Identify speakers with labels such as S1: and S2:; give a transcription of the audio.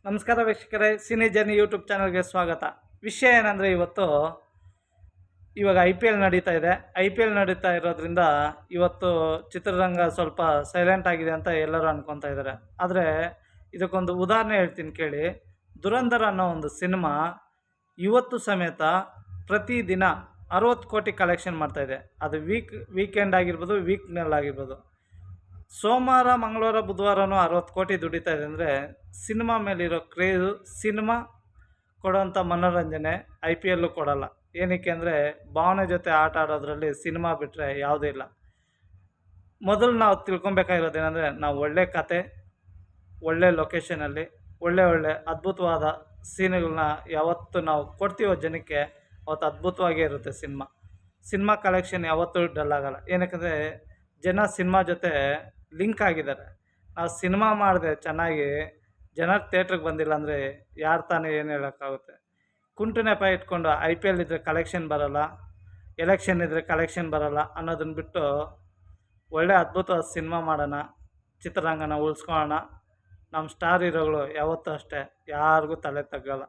S1: ನಮಸ್ಕಾರ ವೀಕ್ಷಕರೇ, cine journey YouTube ಚಾನಲ್ಗೆ ಸ್ವಾಗತ. ವಿಷಯ ಏನಂದರೆ, ಇವಾಗ IPL ನಡೀತಾ ಇದೆ. IPL ನಡೀತಾ ಇರೋದ್ರಿಂದ ಇವತ್ತು ಚಿತ್ರರಂಗ ಸ್ವಲ್ಪ ಸೈಲೆಂಟ್ ಆಗಿದೆ ಅಂತ ಎಲ್ಲರೂ ಅನ್ಕೊತಾ ಇದ್ದಾರೆ. ಆದರೆ ಇದಕ್ಕೊಂದು ಉದಾಹರಣೆ ಹೇಳ್ತೀನಿ ಕೇಳಿ. ದುರಂಧರ್ ಅನ್ನೋ ಒಂದು ಸಿನಿಮಾ ಇವತ್ತು ಸಮೇತ ಪ್ರತಿದಿನ 60 ಕೋಟಿ ಕಲೆಕ್ಷನ್ ಮಾಡ್ತಾಯಿದೆ. ಅದು ವೀಕೆಂಡ್ ಆಗಿರ್ಬೋದು, ವೀಕ್ನಲ್ಲಾಗಿರ್ಬೋದು. ಸೋಮವಾರ, ಮಂಗಳವಾರ, ಬುಧವಾರನೂ 60 ಕೋಟಿ ದುಡಿತಾ ಇದೆ ಅಂದರೆ ಸಿನಿಮಾ ಮೇಲಿರೋ ಕ್ರೇಜು, ಸಿನಿಮಾ ಕೊಡೋಂಥ ಮನೋರಂಜನೆ IPL ಕೊಡೋಲ್ಲ. ಏನಕ್ಕೆ ಅಂದರೆ, ಭಾವನೆ ಜೊತೆ ಆಟ ಆಡೋದ್ರಲ್ಲಿ ಸಿನಿಮಾ ಬಿಟ್ಟರೆ ಯಾವುದೂ ಇಲ್ಲ. ಮೊದಲು ನಾವು ತಿಳ್ಕೊಬೇಕಾಗಿರೋದೇನೆಂದರೆ, ನಾವು ಒಳ್ಳೆ ಕತೆ, ಒಳ್ಳೆ ಲೊಕೇಶನಲ್ಲಿ ಒಳ್ಳೆ ಅದ್ಭುತವಾದ ಸೀನುಗಳನ್ನ ಯಾವತ್ತು ನಾವು ಕೊಡ್ತೀವೋ ಜನಕ್ಕೆ, ಅವತ್ತು ಅದ್ಭುತವಾಗೇ ಇರುತ್ತೆ ಸಿನಿಮಾ ಕಲೆಕ್ಷನ್ ಯಾವತ್ತೂ ಡಲ್ ಆಗೋಲ್ಲ. ಏನಕ್ಕೆ ಜನ ಸಿನಿಮಾ ಜೊತೆ ಲಿಂಕ್ ಆಗಿದ್ದಾರೆ. ನಾವು ಸಿನಿಮಾ ಮಾಡಿದೆ ಚೆನ್ನಾಗಿ, ಜನ ಥಿಯೇಟ್ರಿಗೆ ಬಂದಿಲ್ಲ ಅಂದರೆ ಯಾರು ತಾನೇ ಏನು ಹೇಳೋಕ್ಕಾಗುತ್ತೆ. ಕುಂಟು ನೆಪ ಇಟ್ಕೊಂಡು IPL ಇದ್ದರೆ ಕಲೆಕ್ಷನ್ ಬರೋಲ್ಲ, ಎಲೆಕ್ಷನ್ ಇದ್ದರೆ ಕಲೆಕ್ಷನ್ ಬರೋಲ್ಲ ಅನ್ನೋದನ್ನ ಬಿಟ್ಟು ಒಳ್ಳೆ ಅದ್ಭುತವಾದ ಸಿನಿಮಾ ಮಾಡೋಣ, ಚಿತ್ರರಂಗನ ಉಳಿಸ್ಕೊಳ್ಳೋಣ. ನಮ್ಮ ಸ್ಟಾರ್ ಹೀರೋಗಳು ಯಾವತ್ತೂ ಅಷ್ಟೇ ಯಾರಿಗೂ ತಲೆ ತಗ್ಗಲ್ಲ.